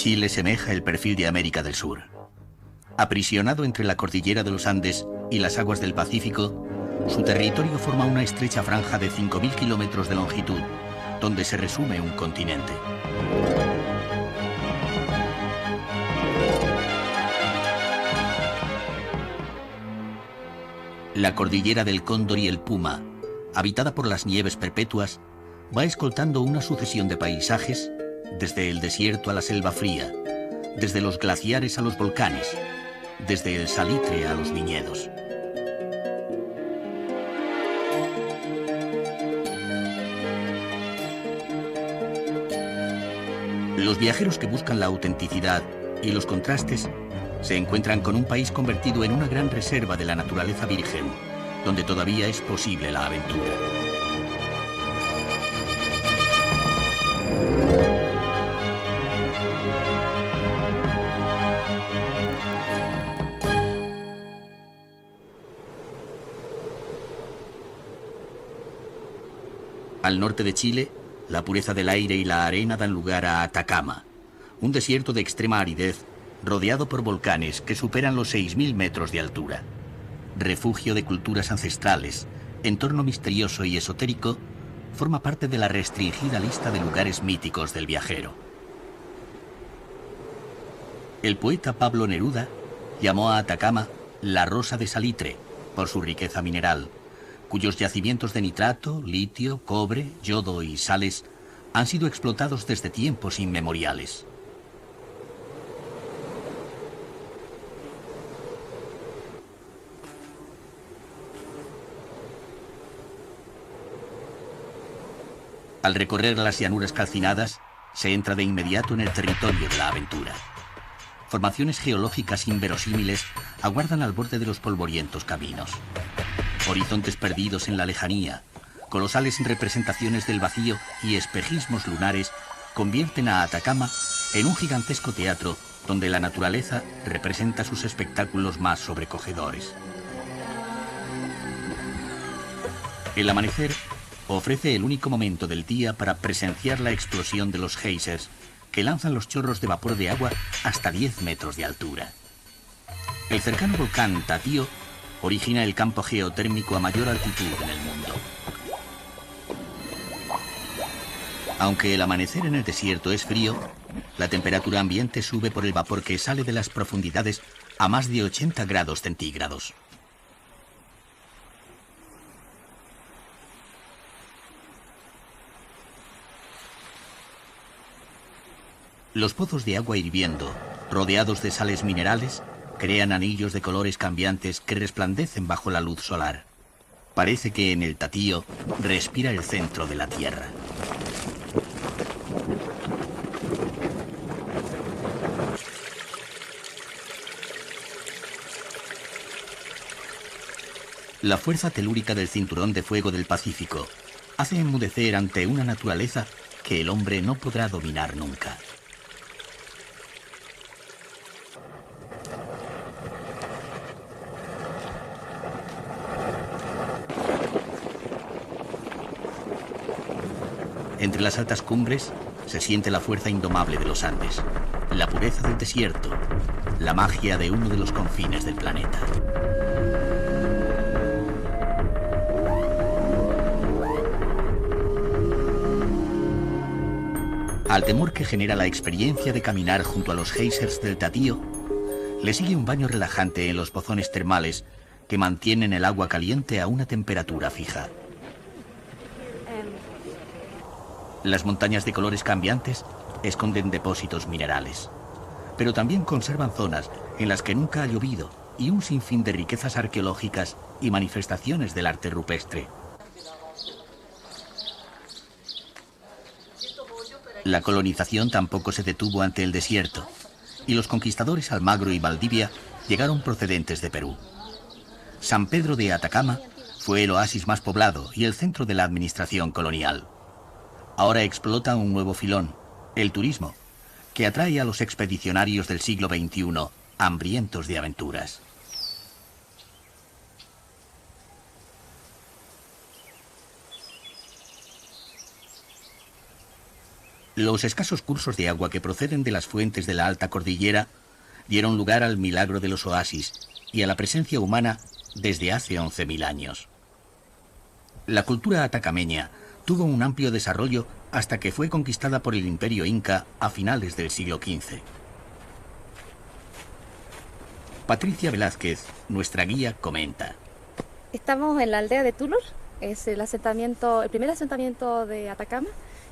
Chile semeja el perfil de América del Sur. Aprisionado entre la cordillera de los Andes y las aguas del Pacífico, su territorio forma una estrecha franja de 5.000 kilómetros de longitud, donde se resume un continente. La cordillera del Cóndor y el Puma, habitada por las nieves perpetuas, va escoltando una sucesión de paisajes, desde el desierto a la selva fría, desde los glaciares a los volcanes, desde el salitre a los viñedos. Los viajeros que buscan la autenticidad y los contrastes se encuentran con un país convertido en una gran reserva de la naturaleza virgen, donde todavía es posible la aventura. Al norte de Chile, la pureza del aire y la arena dan lugar a Atacama, un desierto de extrema aridez rodeado por volcanes que superan los 6.000 metros de altura. Refugio de culturas ancestrales, entorno misterioso y esotérico, forma parte de la restringida lista de lugares míticos del viajero. El poeta Pablo Neruda llamó a Atacama la Rosa de Salitre por su riqueza mineral, cuyos yacimientos de nitrato, litio, cobre, yodo y sales han sido explotados desde tiempos inmemoriales. Al recorrer las llanuras calcinadas, se entra de inmediato en el territorio de la aventura. Formaciones geológicas inverosímiles aguardan al borde de los polvorientos caminos. Horizontes perdidos en la lejanía, colosales representaciones del vacío y espejismos lunares convierten a Atacama en un gigantesco teatro donde la naturaleza representa sus espectáculos más sobrecogedores. El amanecer ofrece el único momento del día para presenciar la explosión de los geysers, que lanzan los chorros de vapor de agua hasta 10 metros de altura. El cercano volcán Tatío origina el campo geotérmico a mayor altitud en el mundo. Aunque el amanecer en el desierto es frío, la temperatura ambiente sube por el vapor que sale de las profundidades a más de 80 grados centígrados. Los pozos de agua hirviendo, rodeados de sales minerales, crean anillos de colores cambiantes que resplandecen bajo la luz solar. Parece que en el Tatío respira el centro de la Tierra. La fuerza telúrica del cinturón de fuego del Pacífico hace enmudecer ante una naturaleza que el hombre no podrá dominar nunca. Entre las altas cumbres se siente la fuerza indomable de los Andes, la pureza del desierto, la magia de uno de los confines del planeta. Al temor que genera la experiencia de caminar junto a los geysers del Tatío, le sigue un baño relajante en los pozones termales que mantienen el agua caliente a una temperatura fija. Las montañas de colores cambiantes esconden depósitos minerales, pero también conservan zonas en las que nunca ha llovido y un sinfín de riquezas arqueológicas y manifestaciones del arte rupestre. La colonización tampoco se detuvo ante el desierto, y los conquistadores Almagro y Valdivia llegaron procedentes de Perú. San Pedro de Atacama fue el oasis más poblado y el centro de la administración colonial. Ahora explota un nuevo filón, el turismo, que atrae a los expedicionarios del siglo XXI, hambrientos de aventuras. Los escasos cursos de agua que proceden de las fuentes de la alta cordillera dieron lugar al milagro de los oasis y a la presencia humana desde hace 11.000 años. La cultura atacameña tuvo un amplio desarrollo hasta que fue conquistada por el Imperio Inca a finales del siglo XV. Patricia Velázquez, nuestra guía, comenta. Estamos en la aldea de Tulur, es el primer asentamiento de Atacama.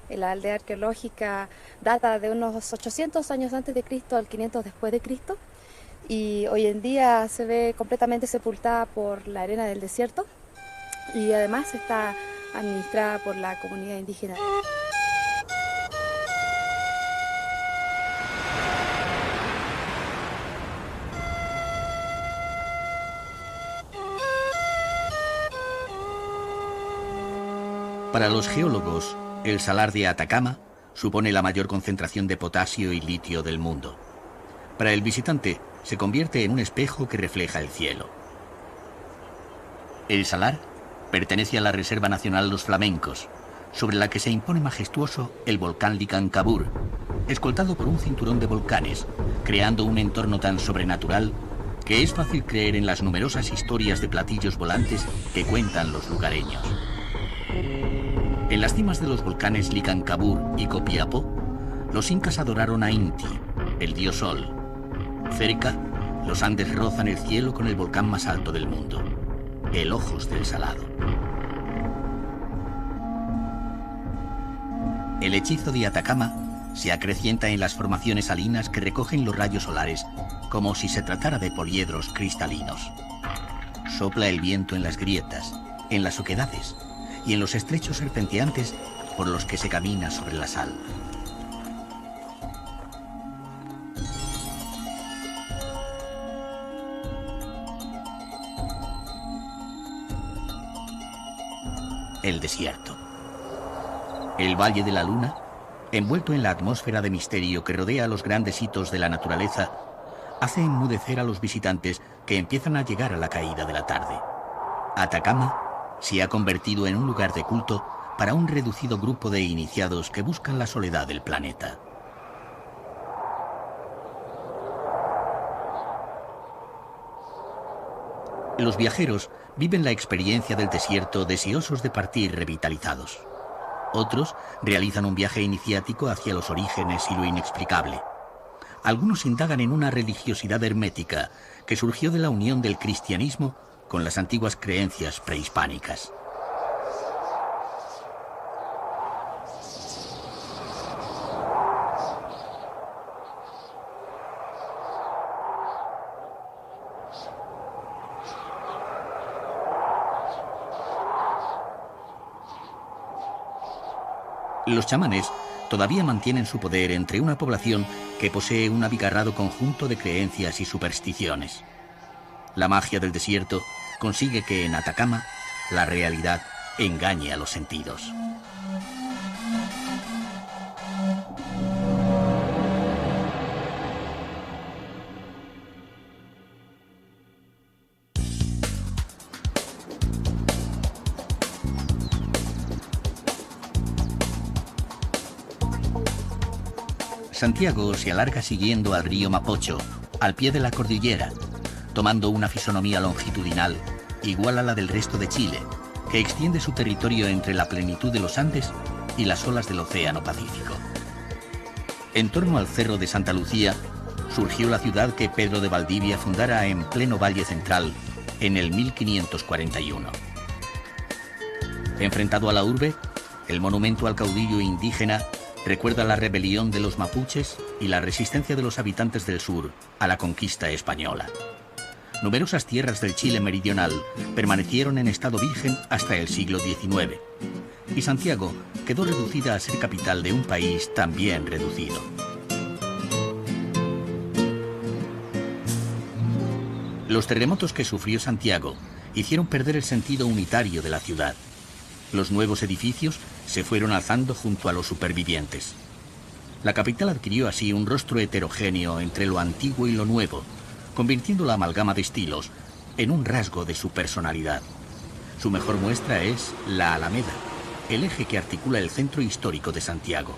La aldea arqueológica data de unos 800 años antes de Cristo al 500 después de Cristo, y hoy en día se ve completamente sepultada por la arena del desierto, y además está administrada por la comunidad indígena. Para los geólogos, el salar de Atacama supone la mayor concentración de potasio y litio del mundo. Para el visitante, se convierte en un espejo que refleja el cielo. El salar pertenece a la Reserva Nacional Los Flamencos, sobre la que se impone majestuoso el volcán Licancabur, escoltado por un cinturón de volcanes, creando un entorno tan sobrenatural que es fácil creer en las numerosas historias de platillos volantes que cuentan los lugareños. En las cimas de los volcanes Licancabur y Copiapó, los incas adoraron a Inti, el dios sol. Cerca, los Andes rozan el cielo con el volcán más alto del mundo, el Ojos del Salado. El hechizo de Atacama se acrecienta en las formaciones salinas que recogen los rayos solares como si se tratara de poliedros cristalinos. Sopla el viento en las grietas, en las oquedades y en los estrechos serpenteantes por los que se camina sobre la sal. El desierto. El Valle de la Luna, envuelto en la atmósfera de misterio que rodea los grandes hitos de la naturaleza, hace enmudecer a los visitantes que empiezan a llegar a la caída de la tarde. Atacama se ha convertido en un lugar de culto para un reducido grupo de iniciados que buscan la soledad del planeta. Los viajeros viven la experiencia del desierto deseosos de partir revitalizados. Otros realizan un viaje iniciático hacia los orígenes y lo inexplicable. Algunos indagan en una religiosidad hermética que surgió de la unión del cristianismo con las antiguas creencias prehispánicas. Los chamanes todavía mantienen su poder entre una población que posee un abigarrado conjunto de creencias y supersticiones. La magia del desierto consigue que en Atacama la realidad engañe a los sentidos. Santiago se alarga siguiendo al río Mapocho, al pie de la cordillera, tomando una fisonomía longitudinal igual a la del resto de Chile, que extiende su territorio entre la plenitud de los Andes y las olas del Océano Pacífico. En torno al Cerro de Santa Lucía surgió la ciudad que Pedro de Valdivia fundara en pleno Valle Central en el 1541. Enfrentado a la urbe, el monumento al caudillo indígena recuerda la rebelión de los mapuches y la resistencia de los habitantes del sur a la conquista española. Numerosas tierras del Chile meridional permanecieron en estado virgen hasta el siglo XIX, y Santiago quedó reducida a ser capital de un país también reducido. Los terremotos que sufrió Santiago hicieron perder el sentido unitario de la ciudad. Los nuevos edificios se fueron alzando junto a los supervivientes. La capital adquirió así un rostro heterogéneo entre lo antiguo y lo nuevo, convirtiendo la amalgama de estilos en un rasgo de su personalidad. Su mejor muestra es la Alameda, el eje que articula el centro histórico de Santiago.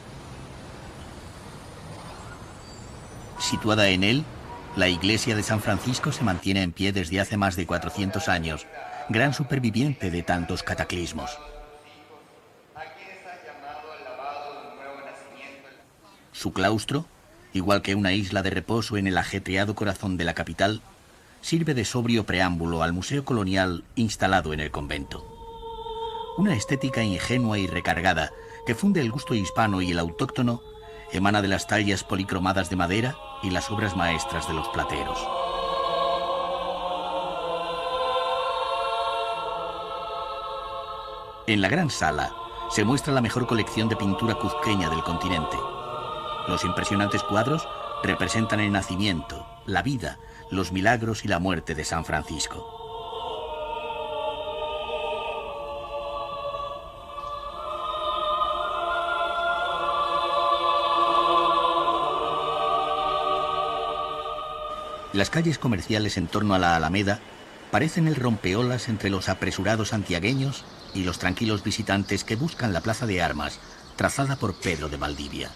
Situada en él, la iglesia de San Francisco se mantiene en pie desde hace más de 400 años, gran superviviente de tantos cataclismos. Su claustro, igual que una isla de reposo en el ajetreado corazón de la capital, sirve de sobrio preámbulo al museo colonial instalado en el convento. Una estética ingenua y recargada que funde el gusto hispano y el autóctono emana de las tallas policromadas de madera y las obras maestras de los plateros. En la gran sala se muestra la mejor colección de pintura cuzqueña del continente. Los impresionantes cuadros representan el nacimiento, la vida, los milagros y la muerte de San Francisco. Las calles comerciales en torno a la Alameda parecen el rompeolas entre los apresurados santiagueños y los tranquilos visitantes que buscan la plaza de armas trazada por Pedro de Valdivia.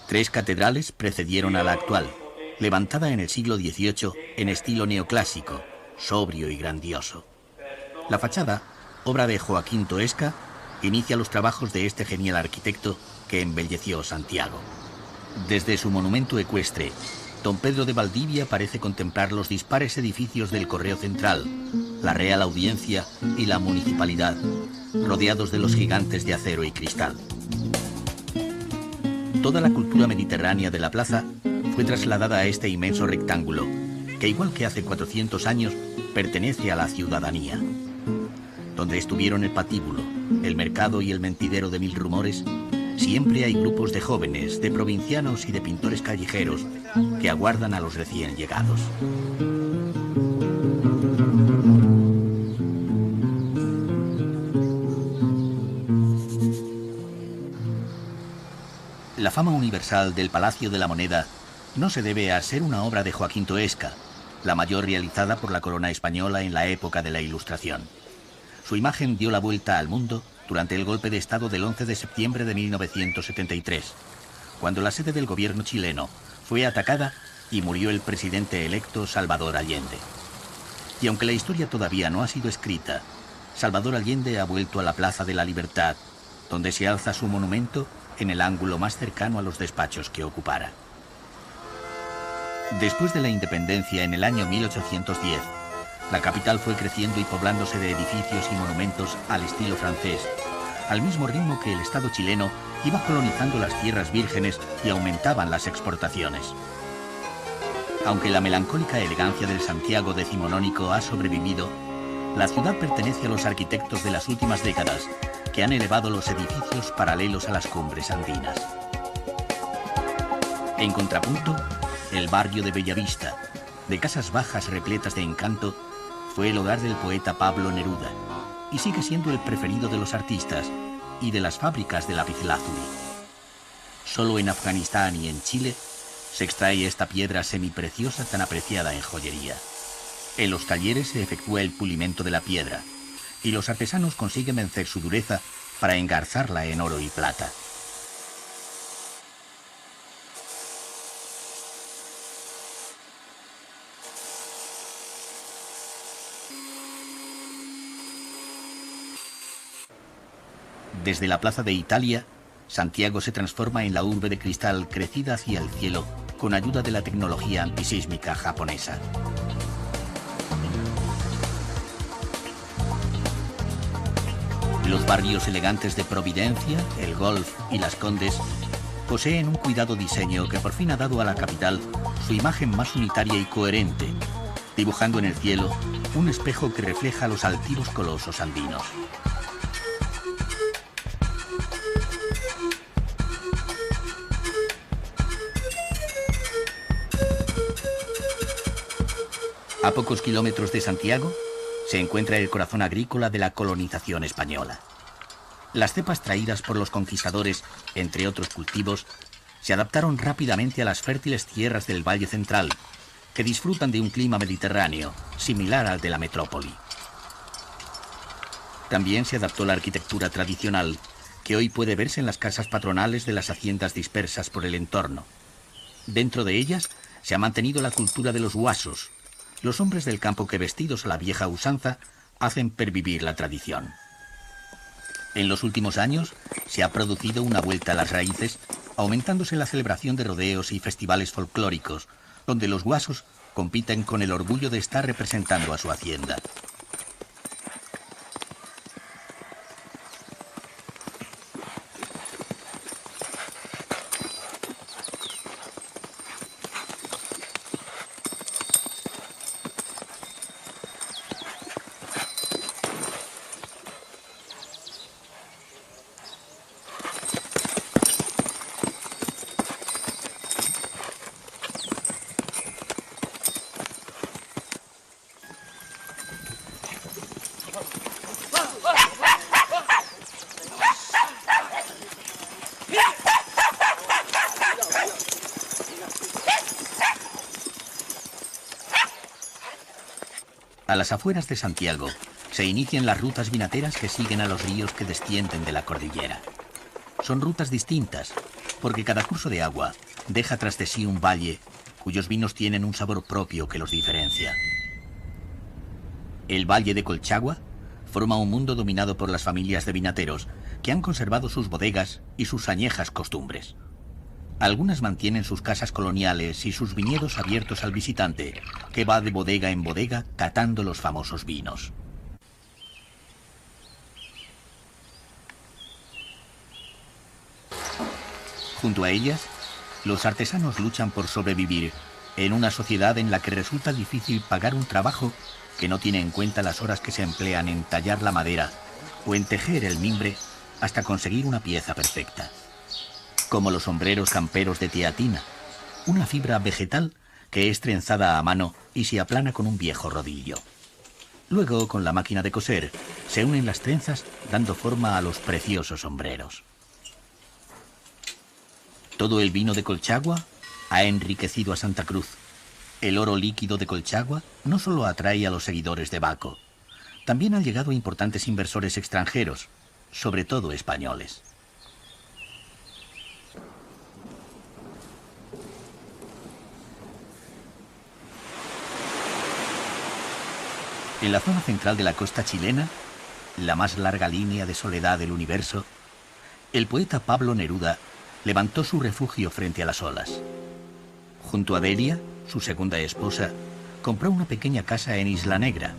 3 catedrales precedieron a la actual, levantada en el siglo XVIII en estilo neoclásico, sobrio y grandioso. La fachada, obra de Joaquín Toesca, inicia los trabajos de este genial arquitecto que embelleció Santiago. Desde su monumento ecuestre, don Pedro de Valdivia parece contemplar los dispares edificios del Correo Central, la Real Audiencia y la Municipalidad, rodeados de los gigantes de acero y cristal. Toda la cultura mediterránea de la plaza fue trasladada a este inmenso rectángulo, que igual que hace 400 años, pertenece a la ciudadanía. Donde estuvieron el patíbulo, el mercado y el mentidero de mil rumores, siempre hay grupos de jóvenes, de provincianos y de pintores callejeros que aguardan a los recién llegados. La fama universal del Palacio de la Moneda no se debe a ser una obra de Joaquín Toesca, la mayor realizada por la corona española en la época de la Ilustración. Su imagen dio la vuelta al mundo durante el golpe de Estado del 11 de septiembre de 1973, cuando la sede del gobierno chileno fue atacada y murió el presidente electo Salvador Allende. Y aunque la historia todavía no ha sido escrita, Salvador Allende ha vuelto a la Plaza de la Libertad, donde se alza su monumento en el ángulo más cercano a los despachos que ocupara. Después de la independencia en el año 1810, la capital fue creciendo y poblándose de edificios y monumentos al estilo francés, al mismo ritmo que el Estado chileno iba colonizando las tierras vírgenes y aumentaban las exportaciones. Aunque la melancólica elegancia del Santiago decimonónico ha sobrevivido, la ciudad pertenece a los arquitectos de las últimas décadas, que han elevado los edificios paralelos a las cumbres andinas. En contrapunto, el barrio de Bellavista, de casas bajas repletas de encanto, fue el hogar del poeta Pablo Neruda y sigue siendo el preferido de los artistas y de las fábricas de lapislázuli. Solo en Afganistán y en Chile se extrae esta piedra semipreciosa tan apreciada en joyería. En los talleres se efectúa el pulimento de la piedra y los artesanos consiguen vencer su dureza para engarzarla en oro y plata. Desde la Plaza de Italia, Santiago se transforma en la urbe de cristal crecida hacia el cielo con ayuda de la tecnología antisísmica japonesa. Los barrios elegantes de Providencia, El Golf y Las Condes poseen un cuidado diseño que por fin ha dado a la capital su imagen más unitaria y coherente, dibujando en el cielo un espejo que refleja los altivos colosos andinos. A pocos kilómetros de Santiago se encuentra el corazón agrícola de la colonización española. Las cepas traídas por los conquistadores, entre otros cultivos, se adaptaron rápidamente a las fértiles tierras del Valle Central, que disfrutan de un clima mediterráneo, similar al de la metrópoli. También se adaptó la arquitectura tradicional, que hoy puede verse en las casas patronales de las haciendas dispersas por el entorno, Dentro de ellas se ha mantenido la cultura de los huasos, los hombres del campo que, vestidos a la vieja usanza, hacen pervivir la tradición. En los últimos años se ha producido una vuelta a las raíces, aumentándose la celebración de rodeos y festivales folclóricos, donde los huasos compiten con el orgullo de estar representando a su hacienda. A las afueras de Santiago se inician las rutas vinateras que siguen a los ríos que descienden de la cordillera. Son rutas distintas, porque cada curso de agua deja tras de sí un valle cuyos vinos tienen un sabor propio que los diferencia. El Valle de Colchagua forma un mundo dominado por las familias de vinateros que han conservado sus bodegas y sus añejas costumbres. Algunas mantienen sus casas coloniales y sus viñedos abiertos al visitante, que va de bodega en bodega catando los famosos vinos. Junto a ellas, los artesanos luchan por sobrevivir en una sociedad en la que resulta difícil pagar un trabajo que no tiene en cuenta las horas que se emplean en tallar la madera o en tejer el mimbre hasta conseguir una pieza perfecta. Como los sombreros camperos de tiatina, una fibra vegetal que es trenzada a mano y se aplana con un viejo rodillo. Luego, con la máquina de coser, se unen las trenzas dando forma a los preciosos sombreros. Todo el vino de Colchagua ha enriquecido a Santa Cruz. El oro líquido de Colchagua no solo atrae a los seguidores de Baco, también han llegado importantes inversores extranjeros, sobre todo españoles. En la zona central de la costa chilena, la más larga línea de soledad del universo, el poeta Pablo Neruda levantó su refugio frente a las olas. Junto a Delia, su segunda esposa, compró una pequeña casa en Isla Negra,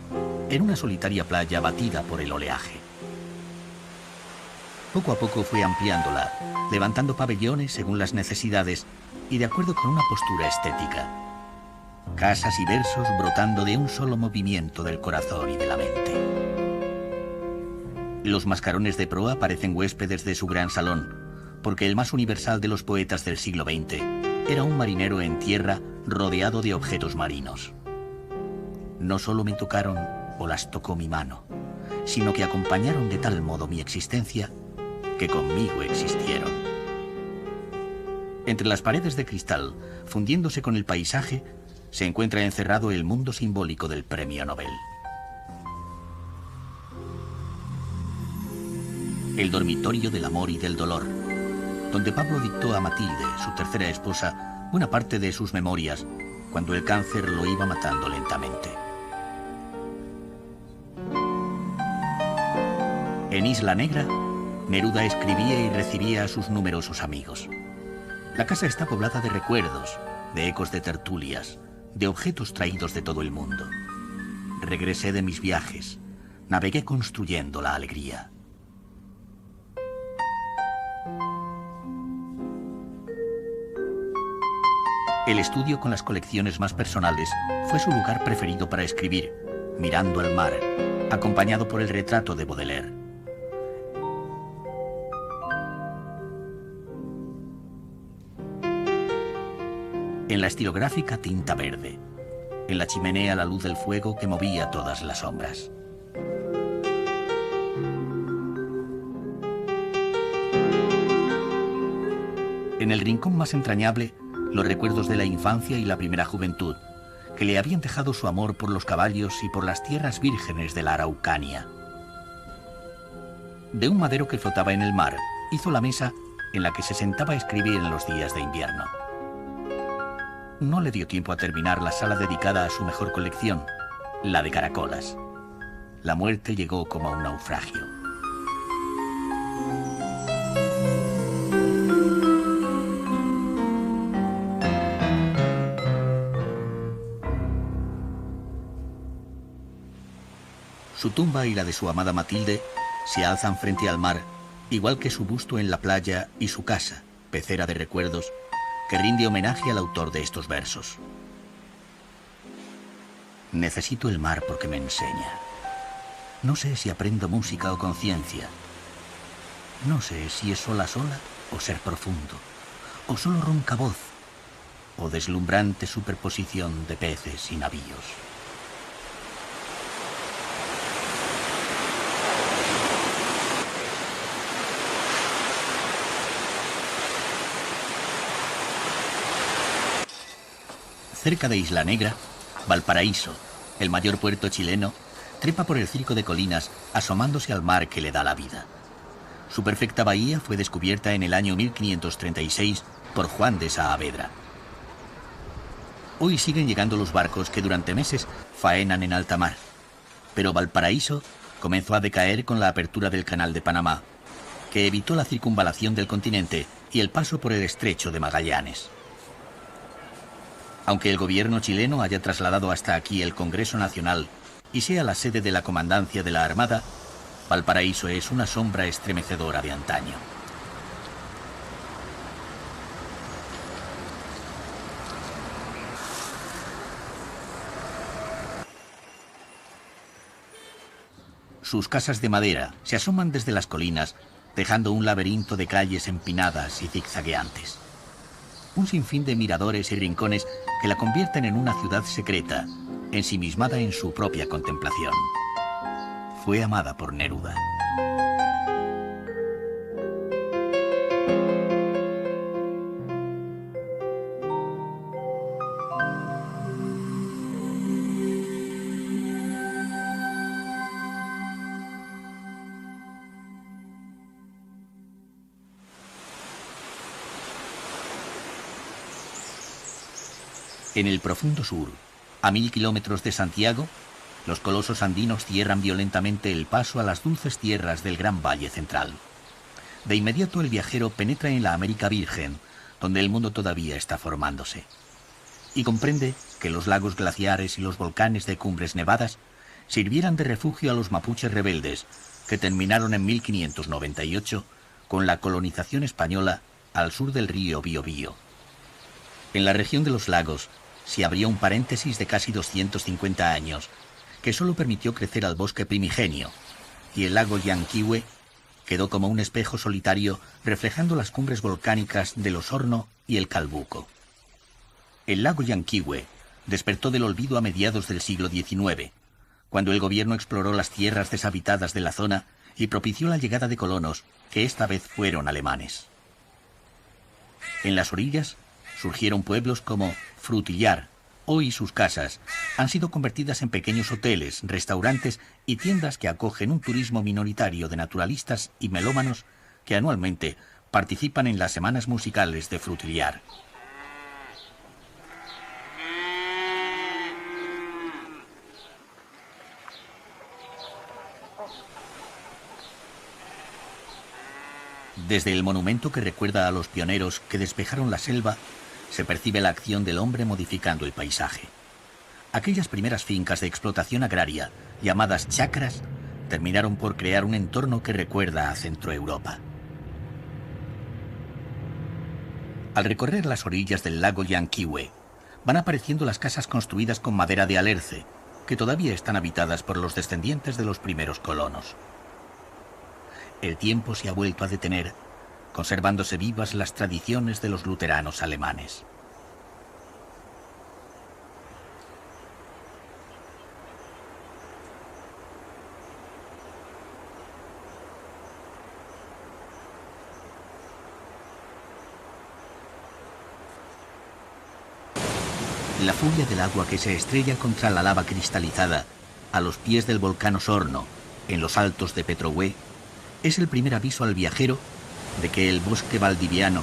en una solitaria playa batida por el oleaje. Poco a poco fue ampliándola, levantando pabellones según las necesidades y de acuerdo con una postura estética. Casas y versos brotando de un solo movimiento del corazón y de la mente. Los mascarones de proa parecen huéspedes de su gran salón, porque el más universal de los poetas del siglo XX era un marinero en tierra rodeado de objetos marinos. No solo me tocaron o las tocó mi mano, sino que acompañaron de tal modo mi existencia que conmigo existieron. Entre las paredes de cristal, fundiéndose con el paisaje, se encuentra encerrado el mundo simbólico del Premio Nobel. El dormitorio del amor y del dolor, donde Pablo dictó a Matilde, su tercera esposa, buena parte de sus memorias, cuando el cáncer lo iba matando lentamente. En Isla Negra, Neruda escribía y recibía a sus numerosos amigos. La casa está poblada de recuerdos, de ecos de tertulias, de objetos traídos de todo el mundo. Regresé de mis viajes, navegué construyendo la alegría. El estudio con las colecciones más personales fue su lugar preferido para escribir, mirando al mar, acompañado por el retrato de Baudelaire. En la estilográfica tinta verde, en la chimenea la luz del fuego que movía todas las sombras. En el rincón más entrañable, los recuerdos de la infancia y la primera juventud, que le habían dejado su amor por los caballos y por las tierras vírgenes de la Araucanía. De un madero que flotaba en el mar, hizo la mesa en la que se sentaba a escribir en los días de invierno. no le dio tiempo a terminar la sala dedicada a su mejor colección, la de caracolas. La muerte llegó como un naufragio. Su tumba y la de su amada Matilde se alzan frente al mar, igual que su busto en la playa y su casa, pecera de recuerdos, que rinde homenaje al autor de estos versos. Necesito el mar porque me enseña. No sé si aprendo música o conciencia. No sé si es sola sola o ser profundo, o solo ronca voz, o deslumbrante superposición de peces y navíos. Cerca de Isla Negra, Valparaíso, el mayor puerto chileno, trepa por el circo de colinas asomándose al mar que le da la vida. Su perfecta bahía fue descubierta en el año 1536 por Juan de Saavedra. Hoy siguen llegando los barcos que durante meses faenan en alta mar, pero Valparaíso comenzó a decaer con la apertura del Canal de Panamá, que evitó la circunvalación del continente y el paso por el estrecho de Magallanes. Aunque el gobierno chileno haya trasladado hasta aquí el Congreso Nacional y sea la sede de la Comandancia de la Armada, Valparaíso es una sombra estremecedora de antaño. Sus casas de madera se asoman desde las colinas, dejando un laberinto de calles empinadas y zigzagueantes. Un sinfín de miradores y rincones que la convierten en una ciudad secreta, ensimismada en su propia contemplación. Fue amada por Neruda. En el profundo sur, a 1000 kilómetros de Santiago, los colosos andinos cierran violentamente el paso a las dulces tierras del Gran Valle Central. De inmediato el viajero penetra en la América Virgen, donde el mundo todavía está formándose, y comprende que los lagos glaciares y los volcanes de cumbres nevadas sirvieran de refugio a los mapuches rebeldes, que terminaron en 1598 con la colonización española al sur del río Biobío. En la región de los lagos se abrió un paréntesis de casi 250 años, que solo permitió crecer al bosque primigenio, y el lago Llanquihue quedó como un espejo solitario reflejando las cumbres volcánicas del Osorno y el Calbuco. El lago Llanquihue despertó del olvido a mediados del siglo XIX, cuando el gobierno exploró las tierras deshabitadas de la zona y propició la llegada de colonos, que esta vez fueron alemanes. En las orillas surgieron pueblos como Frutillar. Hoy sus casas han sido convertidas en pequeños hoteles, restaurantes y tiendas que acogen un turismo minoritario de naturalistas y melómanos que anualmente participan en las semanas musicales de Frutillar. Desde el monumento que recuerda a los pioneros que despejaron la selva, se percibe la acción del hombre modificando el paisaje. Aquellas primeras fincas de explotación agraria, llamadas chacras, terminaron por crear un entorno que recuerda a Centroeuropa. Al recorrer las orillas del lago Llanquihue, van apareciendo las casas construidas con madera de alerce, que todavía están habitadas por los descendientes de los primeros colonos. El tiempo se ha vuelto a detener, conservándose vivas las tradiciones de los luteranos alemanes. La furia del agua que se estrella contra la lava cristalizada a los pies del volcán Osorno, en los altos de Petrohue, es el primer aviso al viajero de que el bosque valdiviano,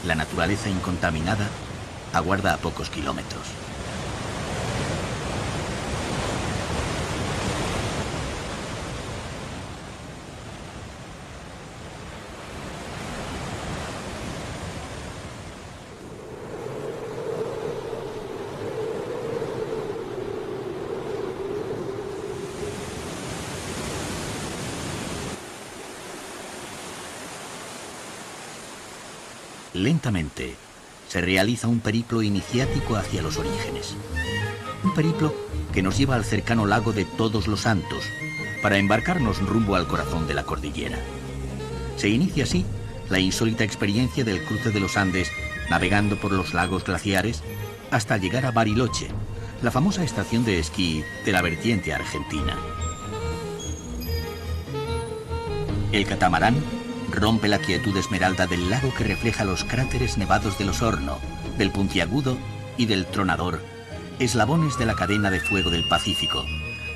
la naturaleza incontaminada, aguarda a pocos kilómetros. Lentamente, se realiza un periplo iniciático hacia los orígenes. Un periplo que nos lleva al cercano lago de Todos los Santos, para embarcarnos rumbo al corazón de la cordillera. Se inicia así la insólita experiencia del cruce de los Andes, navegando por los lagos glaciares, hasta llegar a Bariloche, la famosa estación de esquí de la vertiente argentina. El catamarán rompe la quietud esmeralda del lago que refleja los cráteres nevados del Osorno, del Puntiagudo y del Tronador, eslabones de la cadena de fuego del Pacífico,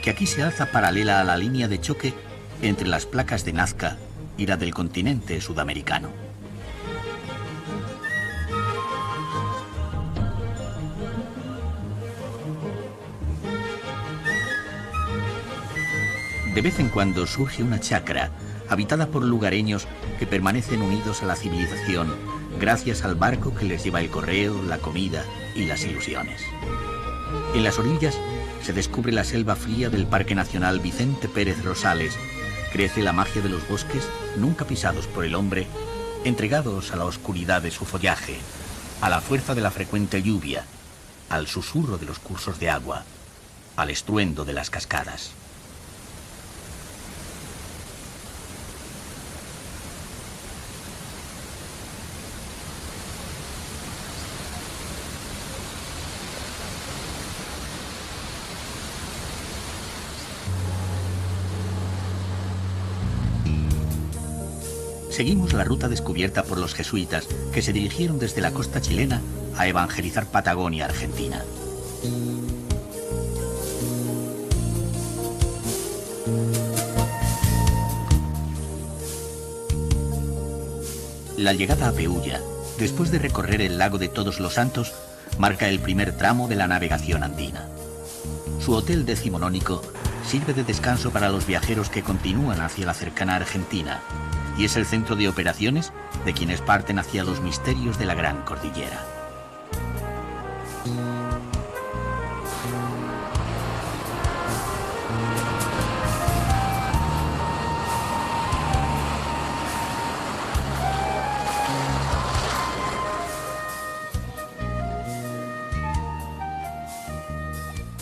que aquí se alza paralela a la línea de choque entre las placas de Nazca y la del continente sudamericano. De vez en cuando surge una chacra habitada por lugareños que permanecen unidos a la civilización gracias al barco que les lleva el correo, la comida y las ilusiones. En las orillas se descubre la selva fría del Parque Nacional Vicente Pérez Rosales. Crece la magia de los bosques nunca pisados por el hombre, entregados a la oscuridad de su follaje, a la fuerza de la frecuente lluvia, al susurro de los cursos de agua, al estruendo de las cascadas. Seguimos la ruta descubierta por los jesuitas que se dirigieron desde la costa chilena a evangelizar Patagonia, Argentina. La llegada a Pehulla, después de recorrer el lago de Todos los Santos, marca el primer tramo de la navegación andina. Su hotel decimonónico sirve de descanso para los viajeros que continúan hacia la cercana Argentina, y es el centro de operaciones de quienes parten hacia los misterios de la Gran Cordillera.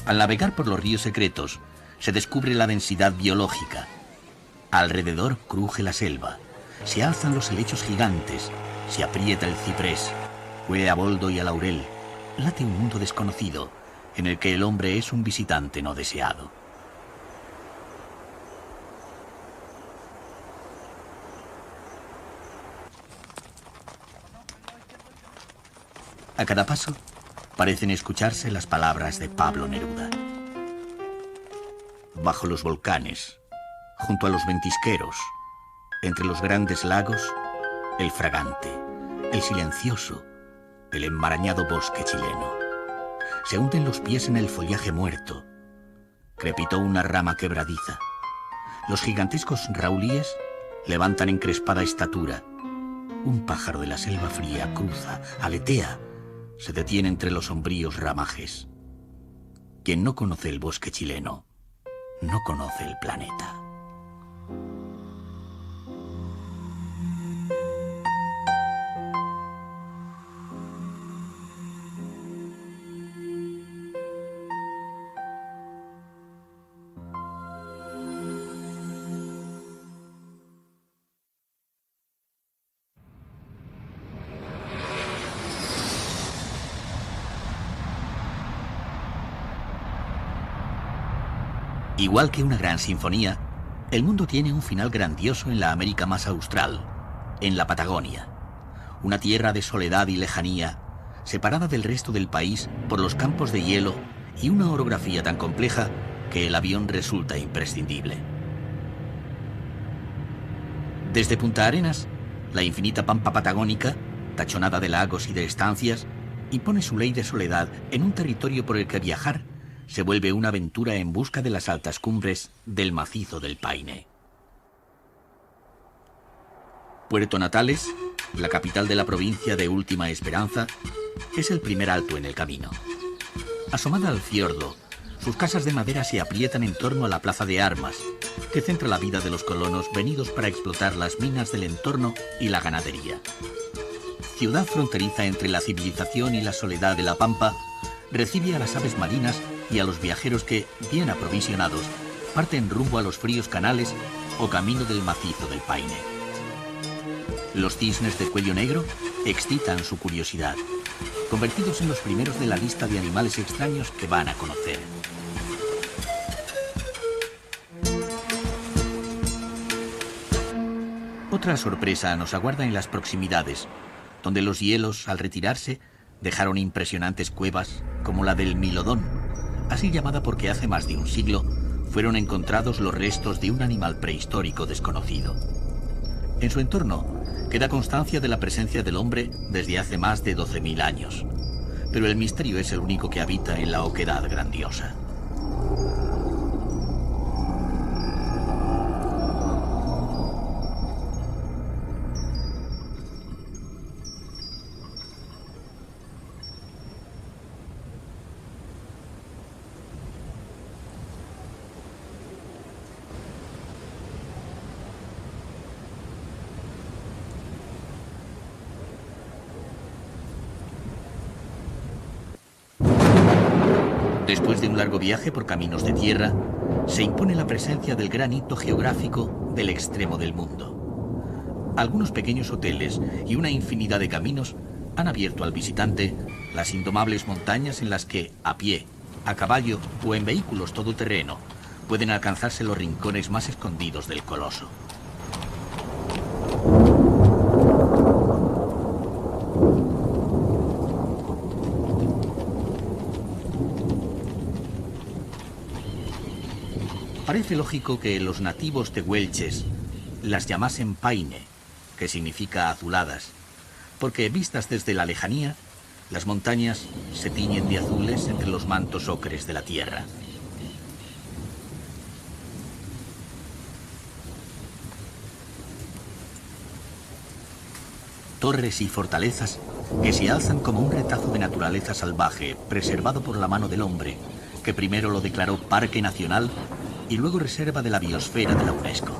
Al navegar por los ríos secretos, se descubre la densidad biológica. Alrededor cruje la selva, se alzan los helechos gigantes, se aprieta el ciprés, huele a boldo y a laurel, late un mundo desconocido, en el que el hombre es un visitante no deseado. A cada paso, parecen escucharse las palabras de Pablo Neruda. Bajo los volcanes, junto a los ventisqueros, entre los grandes lagos, el fragante, el silencioso, el enmarañado bosque chileno. Se hunden los pies en el follaje muerto. Crepitó una rama quebradiza. Los gigantescos raulíes levantan encrespada estatura. Un pájaro de la selva fría cruza, aletea, se detiene entre los sombríos ramajes. Quien no conoce el bosque chileno, no conoce el planeta. Igual que una gran sinfonía, el mundo tiene un final grandioso en la América más austral, en la Patagonia, una tierra de soledad y lejanía, separada del resto del país por los campos de hielo y una orografía tan compleja que el avión resulta imprescindible. Desde Punta Arenas, la infinita pampa patagónica, tachonada de lagos y de estancias, impone su ley de soledad en un territorio por el que viajar se vuelve una aventura en busca de las altas cumbres del macizo del Paine. Puerto Natales, la capital de la provincia de Última Esperanza, es el primer alto en el camino. Asomada al fiordo, sus casas de madera se aprietan en torno a la plaza de armas, que centra la vida de los colonos venidos para explotar las minas del entorno y la ganadería. Ciudad fronteriza entre la civilización y la soledad de la pampa, recibe a las aves marinas y a los viajeros que, bien aprovisionados, parten rumbo a los fríos canales o camino del macizo del Paine. Los cisnes de cuello negro excitan su curiosidad, convertidos en los primeros de la lista de animales extraños que van a conocer. Otra sorpresa nos aguarda en las proximidades, donde los hielos, al retirarse, dejaron impresionantes cuevas como la del Milodón, así llamada porque hace más de un siglo fueron encontrados los restos de un animal prehistórico desconocido. En su entorno queda constancia de la presencia del hombre desde hace más de 12.000 años, pero el misterio es el único que habita en la oquedad grandiosa. Después de un largo viaje por caminos de tierra, se impone la presencia del gran hito geográfico del extremo del mundo. Algunos pequeños hoteles y una infinidad de caminos han abierto al visitante las indomables montañas en las que, a pie, a caballo o en vehículos todoterreno, pueden alcanzarse los rincones más escondidos del coloso. Parece lógico que los nativos tehuelches las llamasen Paine, que significa azuladas, porque vistas desde la lejanía, las montañas se tiñen de azules entre los mantos ocres de la tierra. Torres y fortalezas que se alzan como un retazo de naturaleza salvaje preservado por la mano del hombre, que primero lo declaró Parque Nacional y luego reserva de la biosfera de la UNESCO.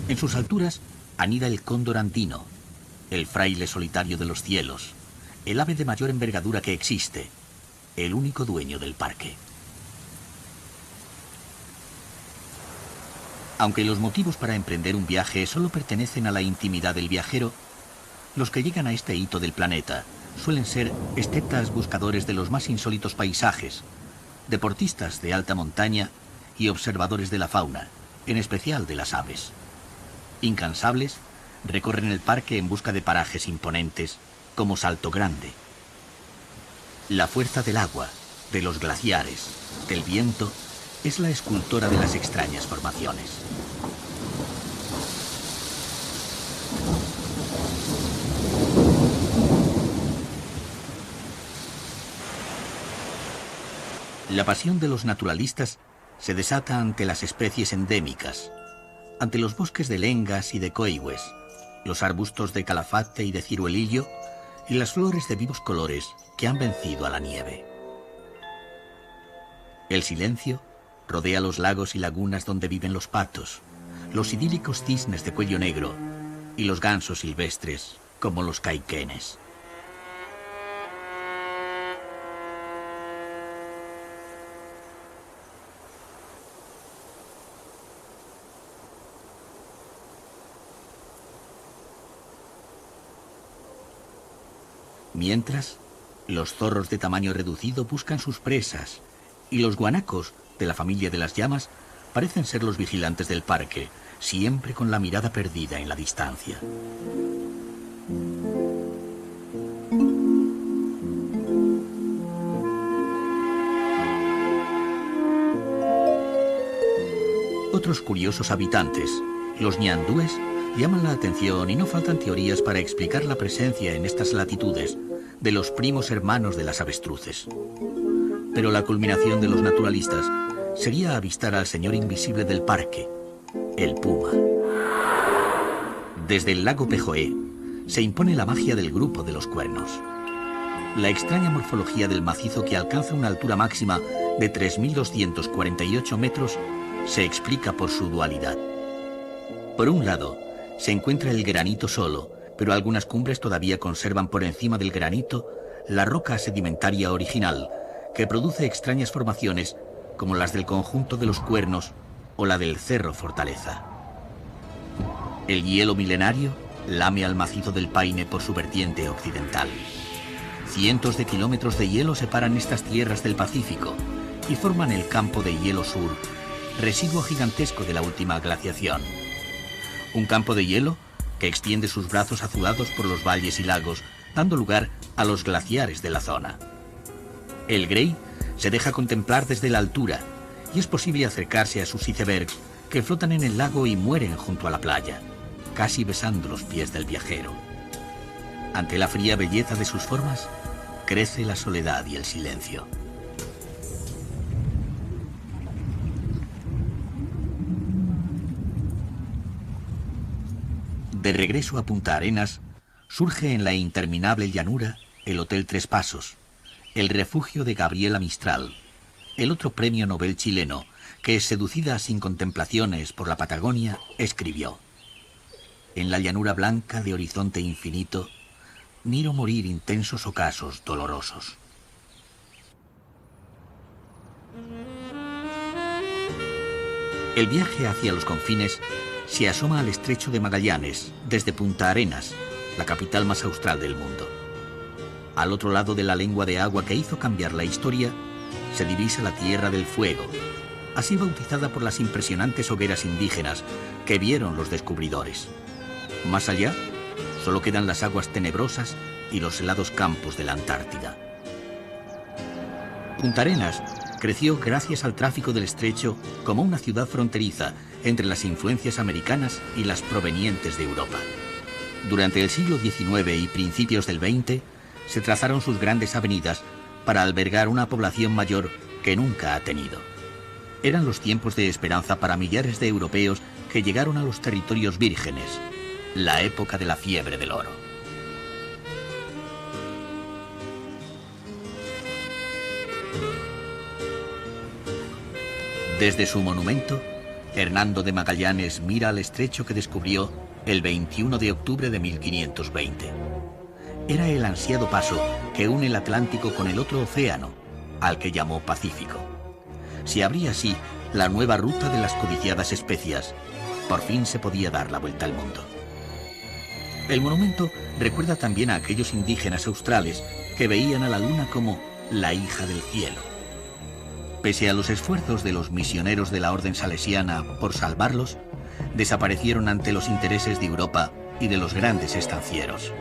En sus alturas anida el cóndor andino, el fraile solitario de los cielos, el ave de mayor envergadura que existe, el único dueño del parque. Aunque los motivos para emprender un viaje solo pertenecen a la intimidad del viajero, los que llegan a este hito del planeta suelen ser estetas buscadores de los más insólitos paisajes, deportistas de alta montaña y observadores de la fauna, en especial de las aves. Incansables, recorren el parque en busca de parajes imponentes, como Salto Grande. La fuerza del agua, de los glaciares, del viento, es la escultora de las extrañas formaciones. La pasión de los naturalistas se desata ante las especies endémicas, ante los bosques de lengas y de coigües, los arbustos de calafate y de ciruelillo y las flores de vivos colores que han vencido a la nieve. El silencio rodea los lagos y lagunas donde viven los patos, los idílicos cisnes de cuello negro y los gansos silvestres como los caiquenes. Mientras, los zorros de tamaño reducido buscan sus presas y los guanacos, de la familia de las llamas, parecen ser los vigilantes del parque, siempre con la mirada perdida en la distancia. Otros curiosos habitantes, los ñandúes, llaman la atención y no faltan teorías para explicar la presencia en estas latitudes de los primos hermanos de las avestruces. Pero la culminación de los naturalistas sería avistar al señor invisible del parque, el puma. Desde el lago Pejoé se impone la magia del grupo de los cuernos. La extraña morfología del macizo, que alcanza una altura máxima de 3.248 metros, se explica por su dualidad. Por un lado, se encuentra el granito solo, pero algunas cumbres todavía conservan por encima del granito la roca sedimentaria original, que produce extrañas formaciones como las del conjunto de los cuernos o la del Cerro Fortaleza. El hielo milenario lame al macizo del Paine por su vertiente occidental. Cientos de kilómetros de hielo separan estas tierras del Pacífico y forman el campo de hielo sur, residuo gigantesco de la última glaciación. Un campo de hielo que extiende sus brazos azulados por los valles y lagos, dando lugar a los glaciares de la zona. El Grey se deja contemplar desde la altura y es posible acercarse a sus icebergs que flotan en el lago y mueren junto a la playa, casi besando los pies del viajero. Ante la fría belleza de sus formas, crece la soledad y el silencio. De regreso a Punta Arenas, surge en la interminable llanura el Hotel Tres Pasos, el refugio de Gabriela Mistral, el otro premio Nobel chileno, que, seducida sin contemplaciones por la Patagonia, escribió: «En la llanura blanca de horizonte infinito, miro morir intensos ocasos dolorosos». El viaje hacia los confines se asoma al estrecho de Magallanes desde Punta Arenas, la capital más austral del mundo. Al otro lado de la lengua de agua que hizo cambiar la historia, se divisa la Tierra del Fuego, así bautizada por las impresionantes hogueras indígenas que vieron los descubridores. Más allá, solo quedan las aguas tenebrosas y los helados campos de la Antártida. Punta Arenas creció gracias al tráfico del estrecho como una ciudad fronteriza entre las influencias americanas y las provenientes de Europa. Durante el siglo XIX y principios del XX, se trazaron sus grandes avenidas para albergar una población mayor que nunca ha tenido. Eran los tiempos de esperanza para millares de europeos que llegaron a los territorios vírgenes, la época de la fiebre del oro. Desde su monumento, Hernando de Magallanes mira al estrecho que descubrió el 21 de octubre de 1520. Era el ansiado paso que une el Atlántico con el otro océano, al que llamó Pacífico. Se abría así la nueva ruta de las codiciadas especias. Por fin se podía dar la vuelta al mundo. El monumento recuerda también a aquellos indígenas australes que veían a la luna como la hija del cielo. Pese a los esfuerzos de los misioneros de la Orden Salesiana por salvarlos, desaparecieron ante los intereses de Europa y de los grandes estancieros.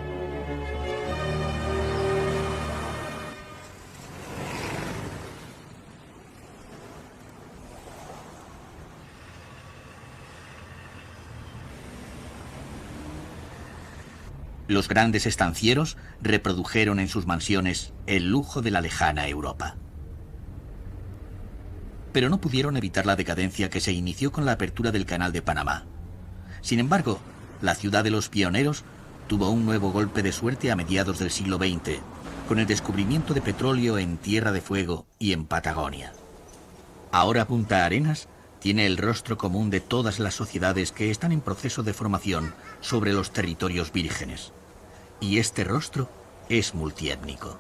Los grandes estancieros reprodujeron en sus mansiones el lujo de la lejana Europa. Pero no pudieron evitar la decadencia que se inició con la apertura del Canal de Panamá. Sin embargo, la ciudad de los pioneros tuvo un nuevo golpe de suerte a mediados del siglo XX, con el descubrimiento de petróleo en Tierra de Fuego y en Patagonia. Ahora Punta Arenas tiene el rostro común de todas las sociedades que están en proceso de formación sobre los territorios vírgenes. Y este rostro es multiétnico.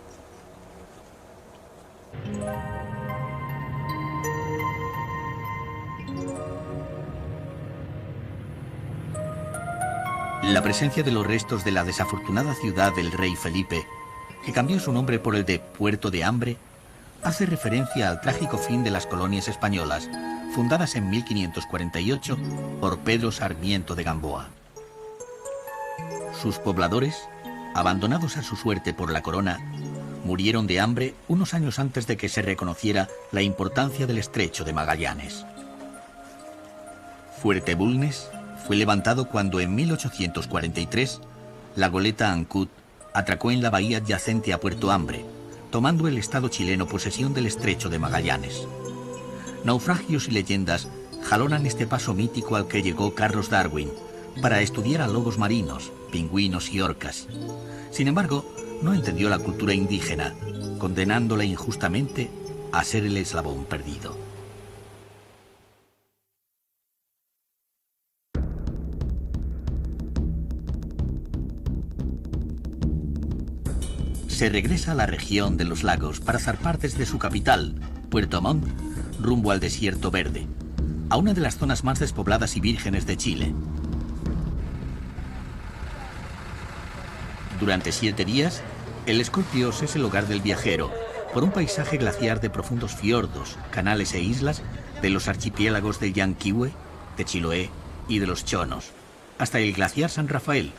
La presencia de los restos de la desafortunada ciudad del rey Felipe, que cambió su nombre por el de Puerto de Hambre, hace referencia al trágico fin de las colonias españolas, fundadas en 1548 por Pedro Sarmiento de Gamboa. Sus pobladores, abandonados a su suerte por la corona, murieron de hambre unos años antes de que se reconociera la importancia del estrecho de Magallanes. Fuerte Bulnes, fue levantado cuando en 1843 la goleta Ancud atracó en la bahía adyacente a Puerto Hambre, tomando el Estado chileno posesión del Estrecho de Magallanes. Naufragios y leyendas jalonan este paso mítico al que llegó Carlos Darwin para estudiar a lobos marinos, pingüinos y orcas. Sin embargo, no entendió la cultura indígena, condenándola injustamente a ser el eslabón perdido. Se regresa a la región de los lagos para zarpar desde su capital, Puerto Montt, rumbo al Desierto Verde, a una de las zonas más despobladas y vírgenes de Chile. Durante 7 días, el Scorpios es el hogar del viajero, por un paisaje glaciar de profundos fiordos, canales e islas de los archipiélagos de Llanquihue, de Chiloé y de los Chonos, hasta el glaciar San Rafael,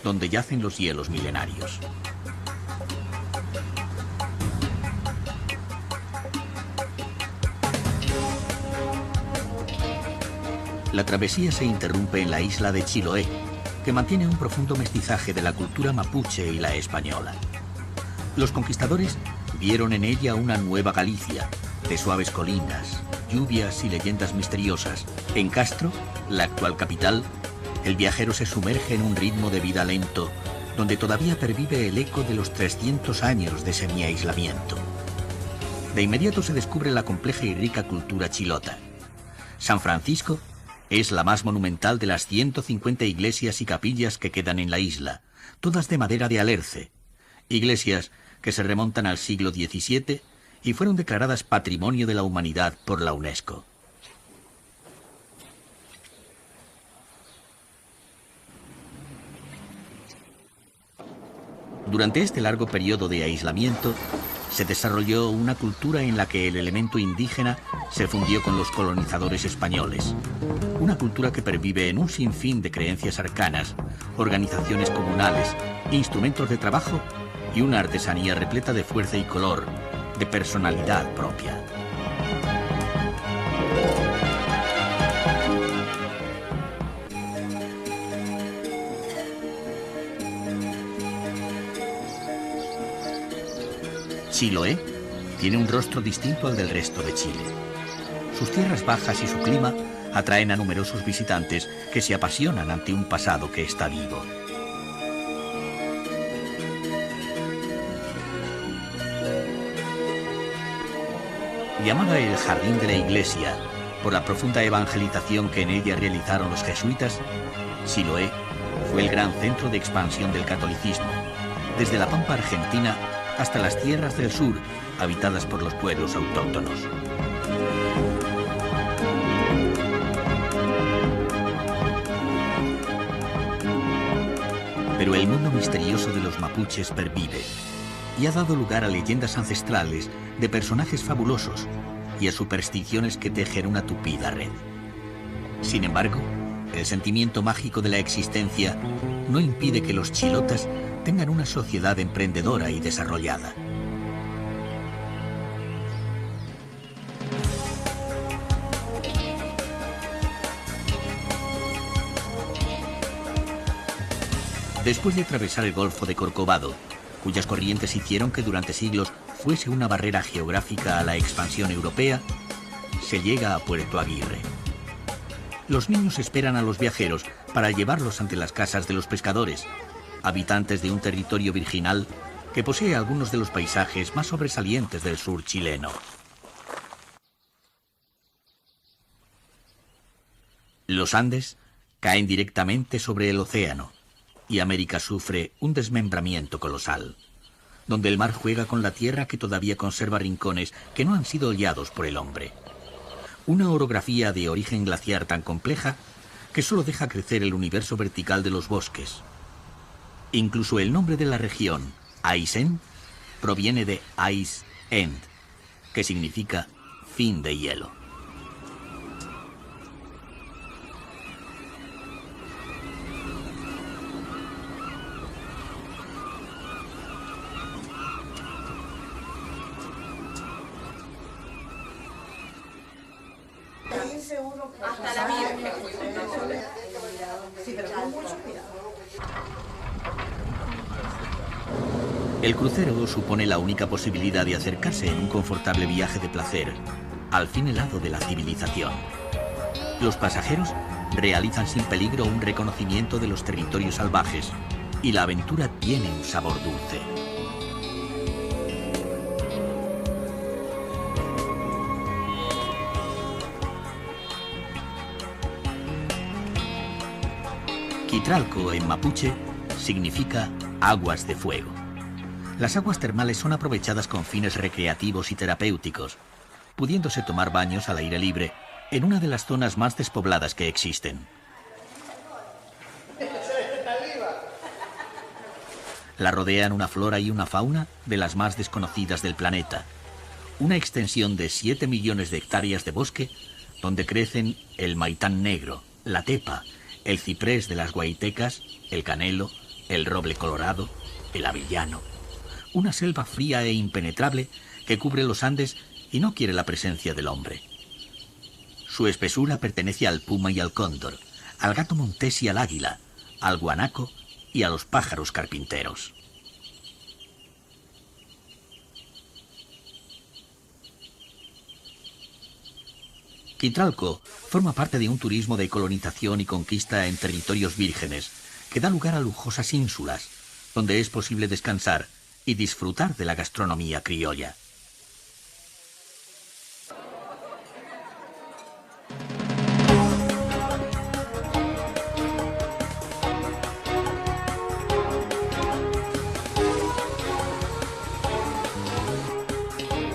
donde yacen los hielos milenarios. La travesía se interrumpe en la isla de Chiloé, que mantiene un profundo mestizaje de la cultura mapuche y la española. Los conquistadores vieron en ella una nueva Galicia, de suaves colinas, lluvias y leyendas misteriosas. En Castro, la actual capital, el viajero se sumerge en un ritmo de vida lento, donde todavía pervive el eco de los 300 años de semi-aislamiento. De inmediato se descubre la compleja y rica cultura chilota. San Francisco es la más monumental de las 150 iglesias y capillas que quedan en la isla, todas de madera de alerce, iglesias que se remontan al siglo XVII y fueron declaradas Patrimonio de la Humanidad por la UNESCO. Durante este largo periodo de aislamiento, se desarrolló una cultura en la que el elemento indígena se fundió con los colonizadores españoles. Una cultura que pervive en un sinfín de creencias arcanas, organizaciones comunales, instrumentos de trabajo y una artesanía repleta de fuerza y color, de personalidad propia. Chiloé tiene un rostro distinto al del resto de Chile. Sus tierras bajas y su clima atraen a numerosos visitantes que se apasionan ante un pasado que está vivo. Llamada el Jardín de la Iglesia, por la profunda evangelización que en ella realizaron los jesuitas, Chiloé fue el gran centro de expansión del catolicismo, desde la pampa argentina hasta las tierras del sur, habitadas por los pueblos autóctonos. Pero el mundo misterioso de los mapuches pervive y ha dado lugar a leyendas ancestrales de personajes fabulosos y a supersticiones que tejen una tupida red. Sin embargo, el sentimiento mágico de la existencia no impide que los chilotas tengan una sociedad emprendedora y desarrollada. Después de atravesar el Golfo de Corcovado, cuyas corrientes hicieron que durante siglos fuese una barrera geográfica a la expansión europea, se llega a Puerto Aguirre. Los niños esperan a los viajeros para llevarlos ante las casas de los pescadores, habitantes de un territorio virginal que posee algunos de los paisajes más sobresalientes del sur chileno. Los Andes caen directamente sobre el océano y América sufre un desmembramiento colosal, donde el mar juega con la tierra que todavía conserva rincones que no han sido hollados por el hombre. Una orografía de origen glaciar tan compleja que solo deja crecer el universo vertical de los bosques. Incluso el nombre de la región, Aysén, proviene de Ice End, que significa fin de hielo. Hasta la El crucero supone la única posibilidad de acercarse en un confortable viaje de placer al fin helado de la civilización. Los pasajeros realizan sin peligro un reconocimiento de los territorios salvajes y la aventura tiene un sabor dulce. Quitralco en mapuche significa aguas de fuego. Las aguas termales son aprovechadas con fines recreativos y terapéuticos, pudiéndose tomar baños al aire libre en una de las zonas más despobladas que existen. La rodean una flora y una fauna de las más desconocidas del planeta. Una extensión de 7 millones de hectáreas de bosque donde crecen el maitán negro, la tepa, el ciprés de las guaitecas, el canelo, el roble colorado, el avellano. Una selva fría e impenetrable que cubre los Andes y no quiere la presencia del hombre. Su espesura pertenece al puma y al cóndor, al gato montés y al águila, al guanaco y a los pájaros carpinteros. Quitralco forma parte de un turismo de colonización y conquista en territorios vírgenes que da lugar a lujosas ínsulas, donde es posible descansar y disfrutar de la gastronomía criolla.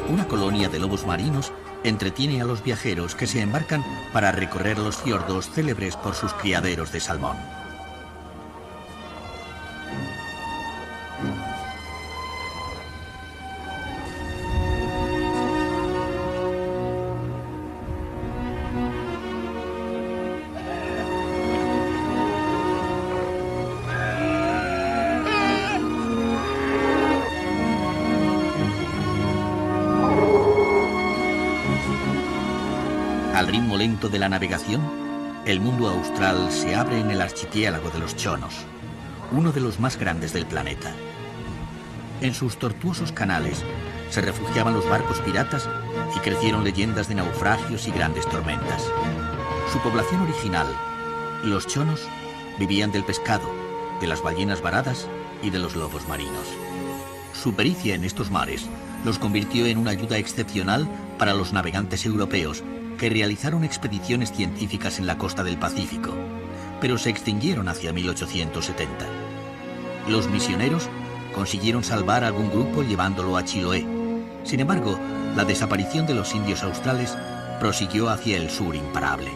Una colonia de lobos marinos entretiene a los viajeros que se embarcan para recorrer los fiordos célebres por sus criaderos de salmón. Al ritmo lento de la navegación, el mundo austral se abre en el archipiélago de los Chonos, uno de los más grandes del planeta. En sus tortuosos canales se refugiaban los barcos piratas y crecieron leyendas de naufragios y grandes tormentas. Su población original, los Chonos, vivían del pescado, de las ballenas varadas y de los lobos marinos. Su pericia en estos mares los convirtió en una ayuda excepcional para los navegantes europeos que realizaron expediciones científicas en la costa del Pacífico, pero se extinguieron hacia 1870. Los misioneros consiguieron salvar a algún grupo llevándolo a Chiloé. Sin embargo, la desaparición de los indios australes prosiguió hacia el sur imparable.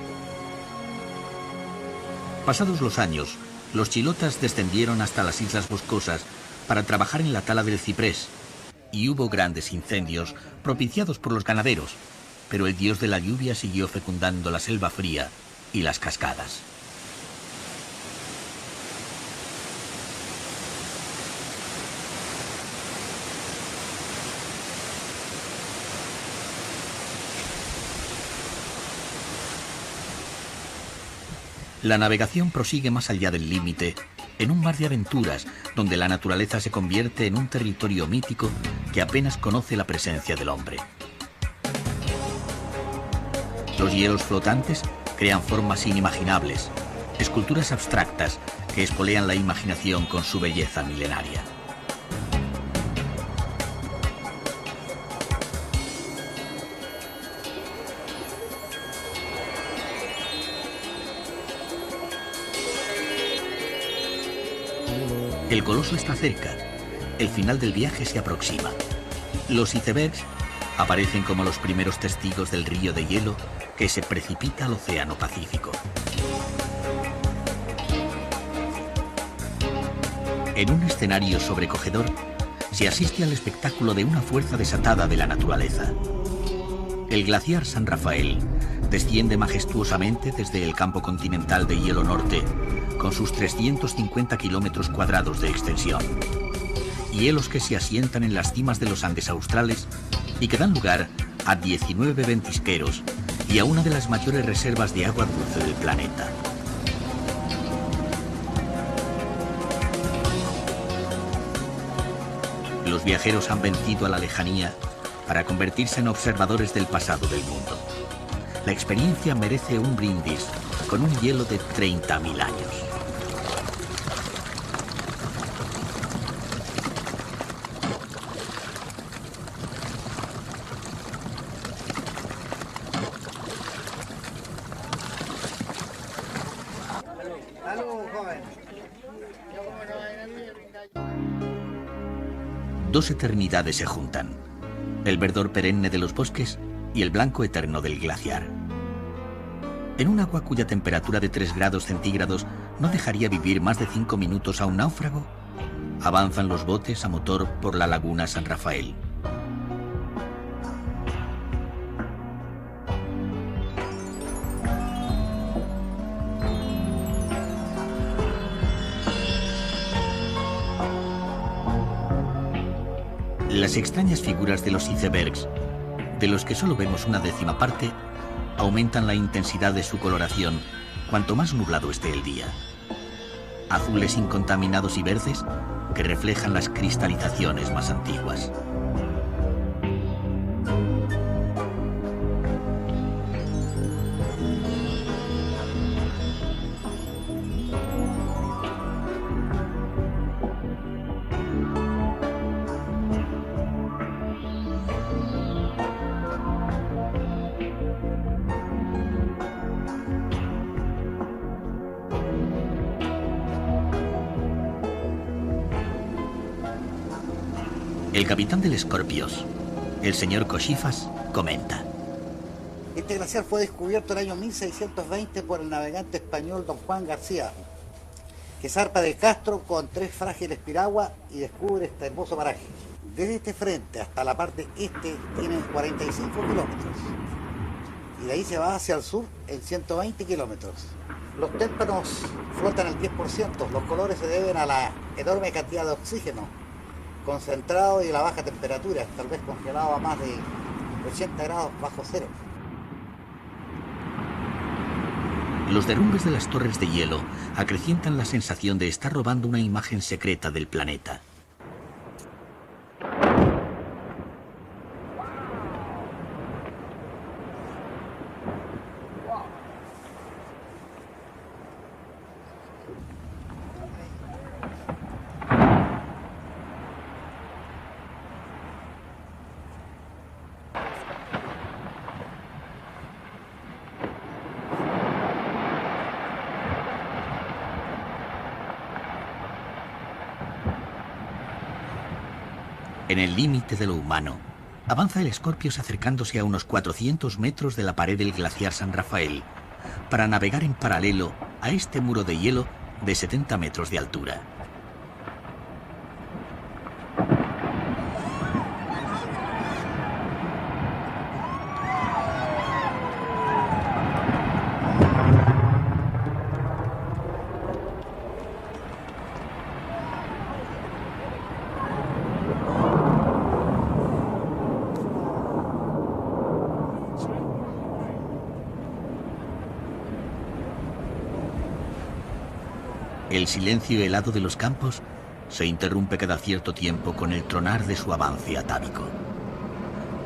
Pasados los años, los chilotas descendieron hasta las islas boscosas para trabajar en la tala del ciprés, y hubo grandes incendios propiciados por los ganaderos, pero el dios de la lluvia siguió fecundando la selva fría y las cascadas. La navegación prosigue más allá del límite, en un mar de aventuras donde la naturaleza se convierte en un territorio mítico que apenas conoce la presencia del hombre. Los hielos flotantes crean formas inimaginables, esculturas abstractas que espolean la imaginación con su belleza milenaria. El coloso está cerca, el final del viaje se aproxima. Los icebergs aparecen como los primeros testigos del río de hielo que se precipita al Océano Pacífico. En un escenario sobrecogedor, se asiste al espectáculo de una fuerza desatada de la naturaleza. El glaciar San Rafael desciende majestuosamente desde el campo continental de hielo norte, con sus 350 kilómetros cuadrados de extensión. Hielos que se asientan en las cimas de los Andes australes y que dan lugar a 19 ventisqueros y a una de las mayores reservas de agua dulce del planeta. Los viajeros han vencido a la lejanía para convertirse en observadores del pasado del mundo. La experiencia merece un brindis con un hielo de 30.000 años. Dos eternidades se juntan: el verdor perenne de los bosques y el blanco eterno del glaciar. En un agua cuya temperatura de 3 grados centígrados no dejaría vivir más de 5 minutos a un náufrago, avanzan los botes a motor por la laguna San Rafael. Las extrañas figuras de los icebergs, de los que solo vemos una décima parte, aumentan la intensidad de su coloración cuanto más nublado esté el día. Azules incontaminados y verdes que reflejan las cristalizaciones más antiguas. El capitán del Scorpios, el señor Cochifas, comenta: este glaciar fue descubierto en el año 1620 por el navegante español don Juan García, que zarpa del Castro con 3 frágiles piraguas y descubre este hermoso paraje. Desde este frente hasta la parte este tienen 45 kilómetros y de ahí se va hacia el sur en 120 kilómetros. Los témpanos flotan al 10%, los colores se deben a la enorme cantidad de oxígeno concentrado y la baja temperatura, tal vez congelado a más de 80 grados bajo cero. Los derrumbes de las torres de hielo acrecientan la sensación de estar robando una imagen secreta del planeta. En el límite de lo humano, avanza el Scorpios acercándose a unos 400 metros de la pared del glaciar San Rafael para navegar en paralelo a este muro de hielo de 70 metros de altura. El silencio helado de los campos se interrumpe cada cierto tiempo con el tronar de su avance atávico.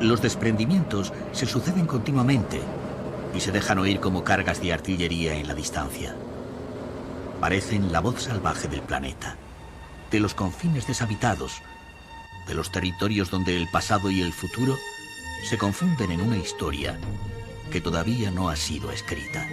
Los desprendimientos se suceden continuamente y se dejan oír como cargas de artillería en la distancia. Parecen la voz salvaje del planeta, de los confines deshabitados, de los territorios donde el pasado y el futuro se confunden en una historia que todavía no ha sido escrita.